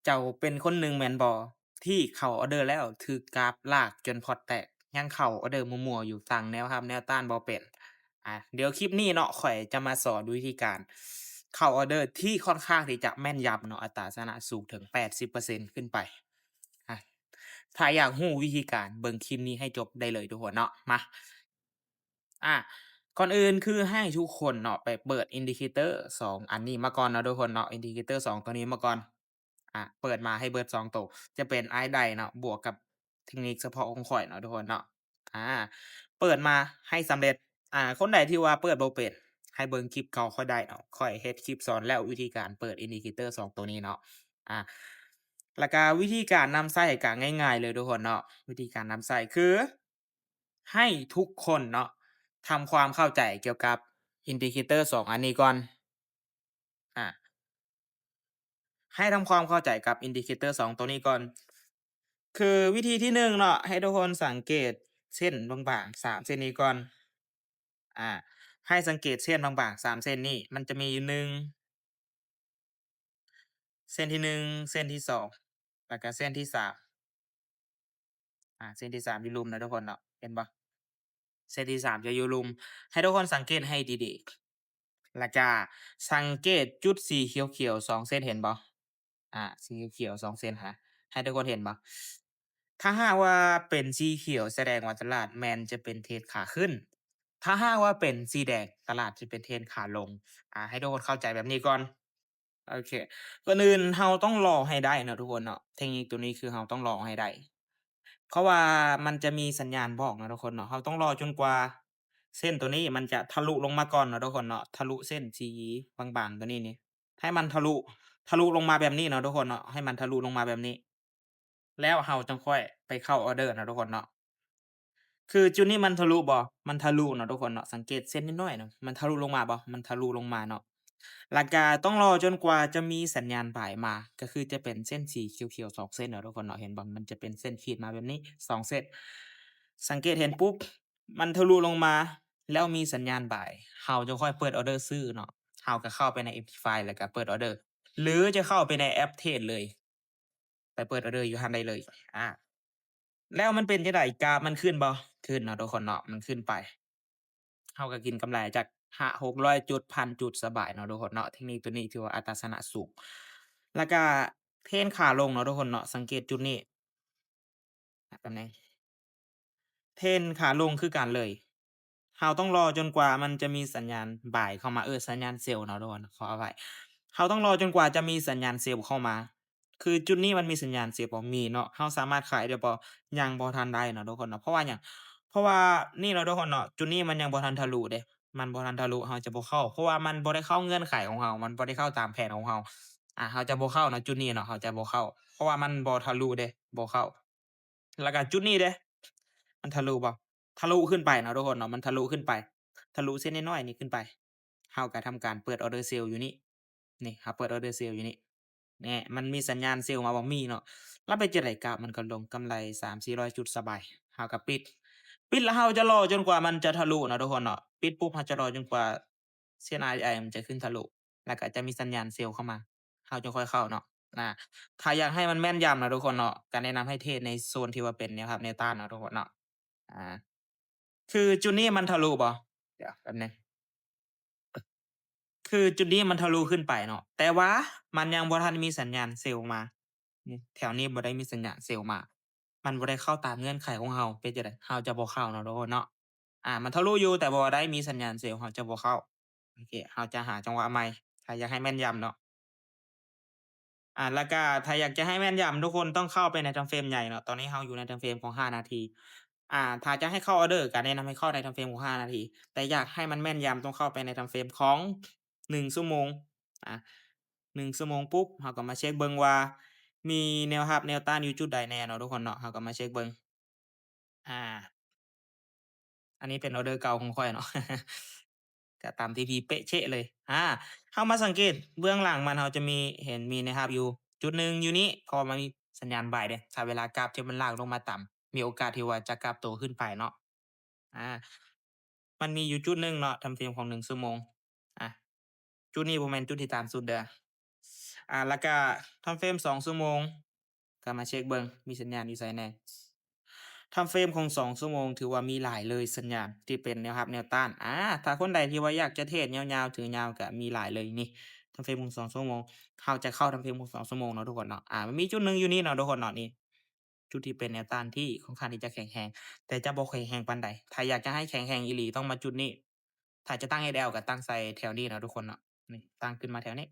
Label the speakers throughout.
Speaker 1: เจ้าเป็นคนหนึ่งแม่นบ่ที่เข้าออร์เดอร์แล้วถูกกราฟลากจนพอร์ตแตกยังเข้าออร์เดอร์มั่วๆอยู่สั่งแนวรับแนวต้านบ่เป็นเดี๋ยวคลิปนี้เนาะข้อยจะมาสอนวิธีการเข้าออร์เดอร์ที่ค่อนข้างที่จะแม่นยำเนาะอัตราชนะสูงถึง80%ขึ้นไปอาถ้าอยากรู้วิธีการเบิ่งคลิปนี้ให้จบได้เลยทุกคนเนาะมาอาก่อนอื่นคือให้ทุกคนเนาะไปเปิด Indicator 2อันนี้มาก่อนเนาะทุกคนเนาะ Indicator 2ตัวนี้มาก่อน เปิดมาให้เบิด2ตัวจะเป็น Ice Dice เนาะบวกกับเทคนิคเฉพาะของข้อยเนาะทุกคนเนาะอาเปิดมาให้สำเร็จคนใดที่ว่าเปิดบ่เป็นให้เบิ่งคลิปเก่าค่อยได้เนาะข้อยเฮ็ดคลิปสอนแล้ววิธีการเปิด Indicator 2ตัวนี้เนาะอาแล้วก็วิธีการนำใช้ก็ง่ายๆเลยทุกคนเนาะวิธีการนำใช้คือให้ทุกคนเนาะทำความเข้าใจเกี่ยวกับ Indicator 2อันนี้ก่อนอา ให้ทำความเข้าใจกับ Indicator 2ตัวนี้ก่อน คือวิธีที่1เนาะให้ทุกคนสังเกตเส้นบางๆ3เส้นนี้ก่อนอ่าให้สังเกตเส้นบางๆ3เส้นนี้มันจะมีอยู่1เส้นที่1เส้นที่2แล้วก็เส้นที่3เส้นที่3อยู่รุมนะทุกคนเนาะเห็นบ่เส้นที่3จะอยู่รุมให้ทุกคนสังเกตให้ดีๆแล้วก็สังเกตจุดสีเขียวๆ2เส้นเห็นบ่สีเขียวๆ2เส้นให้ทุกคนเห็นบ่ถ้าหากว่าเป็นสีเขียวแสดงว่าตลาดแม่นจะเป็นเทรนขาขึ้นถ้าหากว่าเป็นสีแดงตลาดจะเป็นเทรนขาลงให้ทุกคนเข้าใจแบบนี้ก่อนโอเคก่อนอื่นเราต้องรอให้ได้เนาะทุกคนเนาะเทคนิคตัวนี้คือเราต้องรอให้ได้เพราะว่ามันจะมีสัญญาณบอกเนาะทุกคนเนาะเราต้องรอจนกว่าเส้นตัวนี้มันจะทะลุลงมาก่อนเนาะทุกคนเนาะทะลุเส้นสีบางๆตัวนี้นี่ให้มันทะลุลงมาแบบนี้เนาะทุกคนเนาะให้มันทะลุลงมาแบบนี้แล้วเราจังค่อยไปเข้าออร์เดอร์นะทุกคนเนาะ คือจุดนี้มันทะลุบ่มันทะลุเนาะทุกคนเนาะสังเกตเส้นน้อยๆเนาะมันทะลุลงมาบ่มันทะลุลงมาเนาะหลักการต้องรอจนกว่าจะมีสัญญาณบ่ายมาก็คือจะเป็นเส้นสีเขียวๆ2เส้นเนาะทุกคนเนาะเห็นบ่มันจะเป็นเส้นขีดมาแบบนี้2เส้นสังเกตเห็นปุ๊บมันทะลุลงมาแล้วมีสัญญาณบ่ายเราจะค่อยเปิดออร์เดอร์ซื้อเนาะเราก็เข้าไปใน Optify แล้วก็เปิดออร์เดอร์หรือจะเข้าไปในแอปเทรดเลยไปเปิดออร์เดอร์อยู่หั้นได้เลยอา แล้วมันเป็นจั่งใดกราฟมันขึ้นบ่ขึ้นเนาะทุกคนเนาะมันขึ้นไปเราก็กินกำไรจาก500-600จุด1,000จุดสบายเนาะทุกคนเนาะเทคนิคตัวนี้ถือว่าอัตราชนะสูงแล้วก็เทรนขาลงเนาะทุกคนเนาะสังเกตจุดนี้แป๊บหนึ่ง เทรนขาลงคือกันเลยเราต้องรอจนกว่ามันจะมีสัญญาณบ่ายเข้ามาสัญญาณเซลล์เนาะทุกคนขออภัยเราต้องรอจนกว่าจะมีสัญญาณเซลล์เข้ามาคือจุดนี้มันมีสัญญาณเซลล์บ่มีเนาะเราสามารถขายได้บ่ยังบ่ทันได้เนาะทุกคนเนาะเพราะว่าหยังเพราะว่านี่เนาะทุกคนเนาะจุดนี้มันยังบ่ทันทะลุเดะมันบ่ทันทะลุเราจะบ่เข้าเพราะว่ามันบ่ได้เข้าเงื่อนไขของเรามันบ่ได้เข้าตามแผนของเราเราจะบ่เข้าณจุดนี้เนาะเราจะบ่เข้าเพราะว่ามันบ่ทะลุเดะบ่เข้าแล้วก็จุดนี้เดะ มันทะลุบ่ทะลุขึ้นไปเนาะทุกคนเนาะมันทะลุขึ้นไปทะลุเส้นน้อยๆนี้ขึ้นไปเราก็ทำการเปิดออร์เดอร์เซลล์อยู่นี่นี่เราเปิดออร์เดอร์เซลล์อยู่นี่แหน่มันมีสัญญาณเซลล์มาบ่มีเนาะแล้วไปจั่งใดกราฟมันก็ลงกำไร300-400จุดสบายเราก็ปิดแล้วเราจะรอจนกว่ามันจะทะลุเนาะทุกคนเนาะปิดปุ๊บเราจะรอจนกว่าเส้น RSI มันจะขึ้นทะลุแล้วก็จะมีสัญญาณเซลล์เข้ามาเราจึงค่อยเข้าเนาะถ้าอยากให้มันแม่นยำนะทุกคนเนาะก็แนะนำให้เทรดในโซนที่ว่าเป็นแนวรับแนวต้านเนาะทุกคนเนาะ อาคือจุดนี้มันทะลุบ่เดี๋ยวแป๊บหนึ่งคือจุดนี้มันทะลุขึ้นไปเนาะแต่ว่ามันยังบ่ทันมีสัญญาณเซลล์มานี่แถวนี้บ่ได้มีสัญญาณเซลล์มามันบ่ได้เข้าตามเงื่อนไขของเราเป็นจั่งใดเราจะบ่เข้าเนาะทุกคนเนาะมันทะลุอยู่แต่บ่ได้มีสัญญาณเซลล์เราจะบ่เข้าโอเคเราจะหาจังหวะใหม่ถ้าอยากให้แม่นยำเนาะ แล้วก็ถ้าอยากจะให้แม่นยำทุกคนต้องเข้าไปใน time frame ใหญ่เนาะตอนนี้เราอยู่ใน time frame ของ5นาทีถ้าจะให้เข้าออร์เดอร์ก็แนะนำให้เข้าใน time frame ของ5นาทีแต่อยากให้มันแม่นยำต้องเข้าไปใน time frame ของ1ชั่วโมงอา1ชั่วโมงปุ๊บเราก็มาเช็กเบิ่งว่ามีแนวรับแนวต้านอยู่จุดใดแน่เนาะทุกคนเนาะเราก็มาเช็กเบิ่งอาอันนี้เป็นออร์เดอร์เก่าของข้อยเนาะก็ตามที่พี่เป๊ะเช๊ะเลยเรามาสังเกตเบื้องหลังมันเราจะมีเห็นมีนะครับอยู่จุดหนึ่งอยู่นี้พอมันมีสัญญาณบ่ายเดะถ้าเวลากราฟที่มันลากลงมาต่ำมีโอกาสที่ว่าจะกราฟโตขึ้นไปเนาะอามันมีอยู่จุดหนึ่งเนาะ time frame ของ1ชั่วโมงอาจุดนี้บ่แม่นจุดที่ตามสุดเด้อ แล้วก็ทำเฟรม2ชั่วโมงก็มาเช็กเบิ่งมีสัญญาณอยู่ไสแหน่ทำเฟรมของ2ชั่วโมงถือว่ามีหลายเลยสัญญาณที่เป็นแนวรับแนวต้านถ้าคนใดที่ว่าอยากจะเทรดยาวๆถือยาวก็มีหลายเลยนี่ทำเฟรมของ2ชั่วโมงเราจะเข้าทำเฟรมของ2ชั่วโมงเนาะทุกคนเนาะมันมีจุดหนึ่งอยู่นี่เนาะทุกคนเนาะนี่จุดที่เป็นแนวต้านที่ค่อนข้างที่จะแข็งแรงแต่จะบ่แข็งแรงปานใดถ้าอยากจะให้แข็งแรงอีหลีต้องมาจุดนี้ถ้าจะตั้ง SL ก็ตั้งใส่แถวนี้เนาะทุกคนเนาะนี่ตั้งขึ้นมาแถวนี้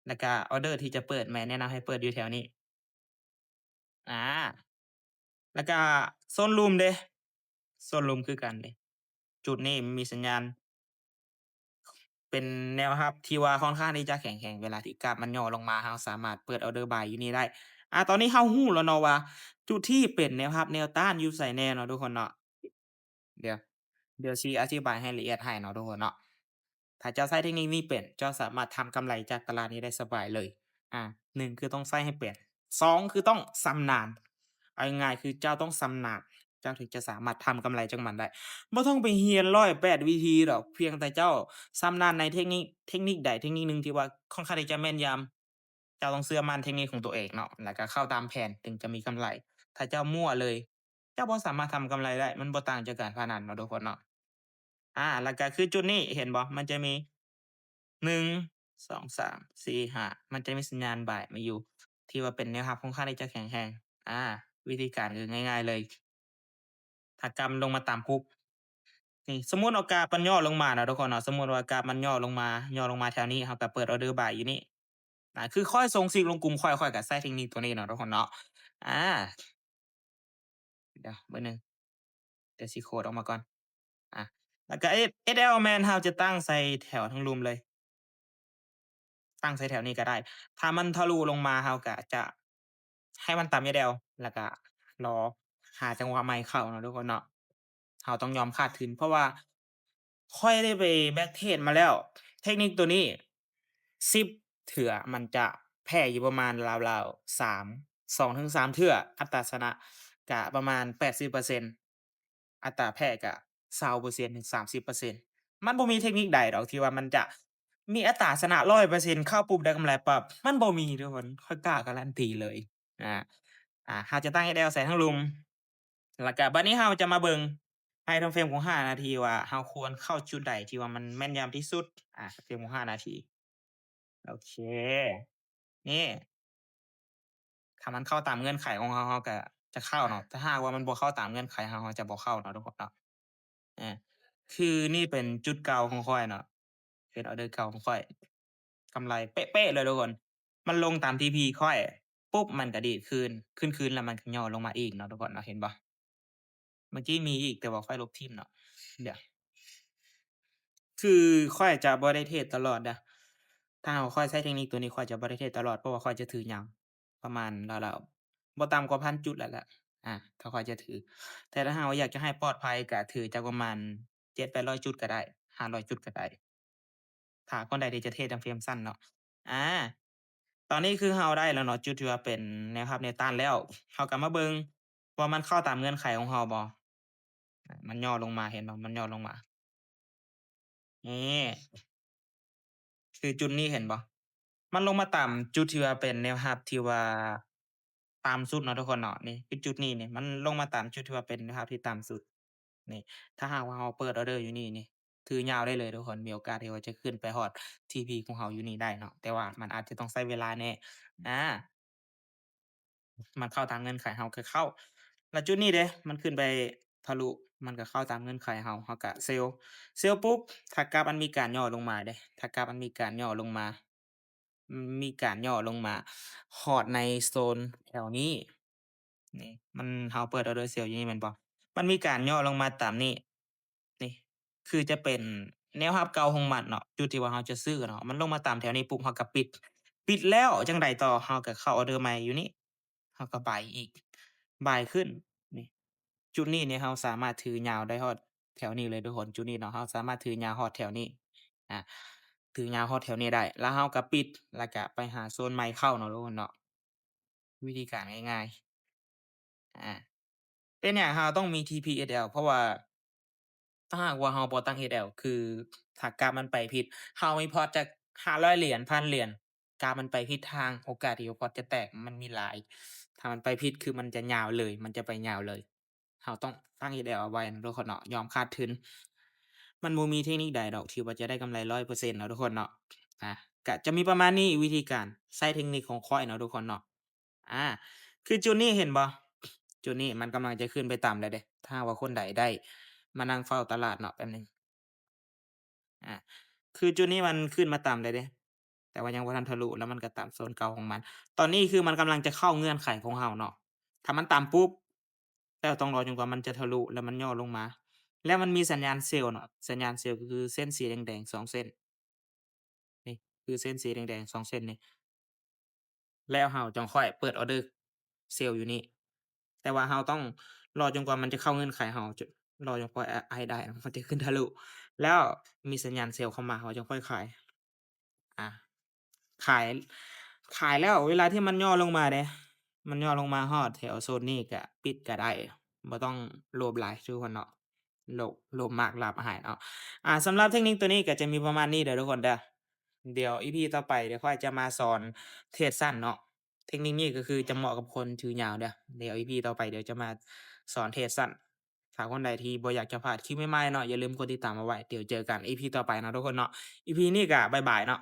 Speaker 1: แล้วก็ออร์เดอร์ที่จะเปิดแม่แนะนำให้เปิดอยู่แถวนี้อาแล้วก็โซน Room เดะโซน Room คือกันเดะจุดนี้มีสัญญาณเป็นแนวรับที่ว่าค่อนข้างที่จะแข็งแกร่งเวลาที่กราฟมันย่อลงมาเราสามารถเปิดออร์เดอร์ buy อยู่นี่ได้ตอนนี้เรารู้แล้วเนาะว่าจุดที่เป็นแนวรับแนวต้านอยู่ไสแน่เนาะทุกคนเนาะเดี๋ยวเดี๋ยวสิอธิบายให้ละเอียดให้เนาะทุกคนเนาะถ้าเจ้าใช้เทคนิคนี้เป็นเจ้าสามารถทำกำไรจากตลาดนี้ได้สบายเลย 1คือต้องใช้ให้เป็น2คือต้องชำนาญเอาง่ายๆคือเจ้าต้องชำนาญเจ้าถึงจะสามารถทำกำไรจากมันได้บ่ต้องไปเรียน108วิธีดอกเพียงแต่เจ้าชำนาญในเทคนิคใดเทคนิคหนึ่งที่ว่าค่อนข้างที่จะแม่นยำเจ้าต้องเชื่อมั่นเทคนิคของตัวเองเนาะแล้วก็เข้าตามแผนถึงจะมีกำไรถ้าเจ้ามั่วเลยเจ้าบ่สามารถทำกำไรได้มันบ่ต่างจากการพนันเนาะทุกคนเนาะแล้วก็คือจุดนี้เห็นบ่มันจะมี 1 2 3 4 5มันจะมีสัญญาณบ่ายมาอยู่ที่ว่าเป็นแนวรับค่อนข้างที่จะแข็งแรงวิธีการคือง่ายๆเลยถ้ากำลงมาต่ำปุ๊บนี่สมมุติว่ากราฟมันย่อลงมาเนาะทุกคนเนาะสมมุติว่ากราฟมันย่อลงมาแถวนี้เราก็เปิดออร์เดอร์ buy อยู่นี่คือค่อยส่งซิกลงกลุ่มค่อยๆก็ใช้เทคนิคตัวนี้เนาะทุกคนเนาะอาเดี๋ยวแป๊บหนึ่งเดี๋ยวสิโคดออกมาก่อนอาแล้วก็SL แม่นเราจะตั้งใส่แถวทั้งรุมเลย ตั้งใส่แถวนี้ก็ได้ ถ้ามันทะลุลงมาเราก็จะให้มันต่ำ SL แล้วก็รอหาจังหวะใหม่เข้าเนาะทุกคนเนาะเราต้องยอมขาดทุนเพราะว่าข้อยได้ไปแบ็กเทรดมาแล้วเทคนิคตัวนี้10เทื่อมันจะแพ้อยู่ประมาณราวๆ2-3เทื่ออัตราชนะก็ประมาณ80%อัตราแพ้ก็20%ถึง30%มันบ่มีเทคนิคใดดอกที่ว่ามันจะมีอัตราชนะ100%เข้าปุ๊บได้กำไรปั๊บมันบ่มีทุกคนข้อยกล้าการันตีเลยอาเราจะตั้ง SL ใส่ทั้งรุมแล้วก็บัดนี้เราจะมาเบิ่งให้ทำเฟรมของ5นาทีว่าเราควรเข้าจุดใดที่ว่ามันแม่นยำที่สุดเฟรมของ5นาทีโอเคนี่ถ้ามันเข้าตามเงื่อนไขของเราก็จะเข้าเนาะถ้าหากว่ามันบ่เข้าตามเงื่อนไขเราจะบ่เข้าเนาะทุกคนเนาะอาคือนี่เป็นจุดเก่าของข้อยเนาะเป็นออร์เดอร์เก่าของข้อยกำไรเป๊ะๆเลยทุกคนมันลงตาม TP ข้อยปุ๊บมันก็ดีดคืนแล้วมันก็ย่อลงมาอีกเนาะทุกคนเนาะเห็นบ่เมื่อกี้มีอีกแต่ว่าข้อยลบทิ่มเนาะเดี๋ยว คือข้อยจะบ่ได้เทรดตลอดนะถ้าหากว่าข้อยใช้เทคนิคตัวนี้ข้อยจะบ่ได้เทรดตลอดเพราะว่าข้อยจะถือยาวประมาณราวๆบ่ต่ำกว่า1,000จุดแล้วแหละถ้าข้อยจะถือแต่ถ้าหากว่าอยากจะให้ปลอดภัยก็ถือจักประมาณ700-800จุดก็ได้500จุดก็ได้ถ้าคนใดที่จะเทรดทางเฟรมสั้นเนาะอาตอนนี้คือเราได้แล้วเนาะจุดที่ว่าเป็นแนวรับแนวต้านแล้วเราก็มาเบิ่งว่ามันเข้าตามเงื่อนไขของเราบ่มันย่อลงมาเห็นบ่มันย่อลงมานี่คือจุดนี้เห็นบ่ มันลงมาต่ำจุดที่ว่าเป็นแนวรับที่ว่าต่ำสุดเนาะทุกคนเนาะนี่คือจุดนี้นี่มันลงมาต่ำจุดที่ว่าเป็นแนวรับที่ต่ำสุดนี่ถ้าหากว่าเราเปิดออร์เดอร์อยู่นี่นี่ถือยาวได้เลยทุกคนมีโอกาสที่ว่าจะขึ้นไปฮอด TP ของเราอยู่นี่ได้เนาะแต่ว่ามันอาจจะต้องใช้เวลาแน่อามันเข้าตามเงื่อนไขเราก็เข้าแล้วจุดนี้เดะมันขึ้นไปทะลุมันก็เข้าตามเงื่อนไขเราก็เซลล์ปุ๊บถ้ากราฟมันมีการย่อลงมาเดะถ้ากราฟมันมีการย่อลงมา มีการย่อลงมาฮอดในโซนแถวนี้นี่มันเราเปิด order sale อยู่นี่แม่นบ่มันมีการย่อลงมาตามนี้นี่คือจะเป็นแนวรับเก่าของมันเนาะจุดที่ว่าเราจะซื้อเนาะมันลงมาตามแถวนี้ปุ๊บเราก็ปิดแล้วจั่งใดต่อเราก็เข้าออร์เดอร์ใหม่อยู่นี่เราก็ buy อีก buy ขึ้นนี่จุดนี้นี่เราสามารถถือยาวได้ฮอดแถวนี้เลยทุกคนจุดนี้เนาะเราสามารถถือยาวฮอดแถวนี้อา ถือยาวฮอดแถวนี้ได้แล้วเราก็ปิดแล้วก็ไปหาโซนใหม่เข้าเนาะทุกคนเนาะวิธีการง่ายๆเป็นหยังเราต้องมี TP/SL เพราะว่าถ้าหากว่าเราบ่ตั้ง SL คือถ้ากราฟมันไปผิดเรามีพอร์ตจัก500เหรียญ1,000เหรียญ กราฟมันไปผิดทางโอกาสที่ว่าพอร์ตจะแตกมันมีหลายถ้ามันไปผิดคือมันจะยาวเลยมันจะไปยาวเลยเราต้องตั้ง EDL เอาไว้เนาะทุกคนเนาะยอมขาดทุนมันบ่มีเทคนิคใดดอกที่ว่าจะได้กำไร100%เนาะทุกคนเนาะอาก็จะมีประมาณนี้วิธีการใช้เทคนิคของข้อยเนาะทุกคนเนาะอาคือจุดนี้เห็นบ่จุดนี้มันกำลังจะขึ้นไปต่ำแล้วเดะถ้าหากว่าคนใดได้มานั่งเฝ้าตลาดเนาะแป๊บหนึ่ง อาคือจุดนี้มันขึ้นมาต่ำเลยเดะแต่ว่ายังบ่ทันทะลุแล้วมันก็ต่ำโซนเก่าของมัน ตอนนี้คือมันกำลังจะเข้าเงื่อนไขของเราเนาะถ้ามันต่ำปุ๊บเราต้องรอจนกว่ามันจะทะลุแล้วมันย่อลงมา แล้วมันมีสัญญาณเซลล์เนาะสัญญาณเซลล์ก็คือเส้นสีแดงๆ2เส้นนี่คือเส้นสีแดงๆ2เส้นนี่แล้วเราจั่งค่อยเปิดออร์เดอร์เซลล์อยู่นี่แต่ว่าเราต้องรอจนกว่ามันจะเข้าเงื่อนไขเรารอจนกว่าให้ได้มันจะขึ้นทะลุแล้วมีสัญญาณเซลล์เข้ามาเราจึงค่อยขาย อาขายขายแล้วเวลาที่มันย่อลงมาเดะมันย่อลงมาฮอดแถวโซนนี้ก็ปิดก็ได้บ่ต้องโลภหลายทุกคนเนาะโลภมากลาภหายเนาะสำหรับเทคนิคตัวนี้ก็จะมีประมาณนี้เด้อทุกคนเด้อเดี๋ยว EP ต่อไปเดี๋ยวค่อยจะมาสอนเทรดสั้นเนาะเทคนิคนี้ก็คือจะเหมาะกับคนถือยาวเด้อเดี๋ยว EP ต่อไปเดี๋ยวจะมาสอนเทรดสั้นถ้าคนใดที่บ่อยากจะพลาดคลิปใหม่ๆเนาะอย่าลืมกดติดตามเอาไว้เดี๋ยวเจอกัน EP ต่อไปเนาะทุกคนเนาะ EP นี้ก็บ๊ายบายเนาะ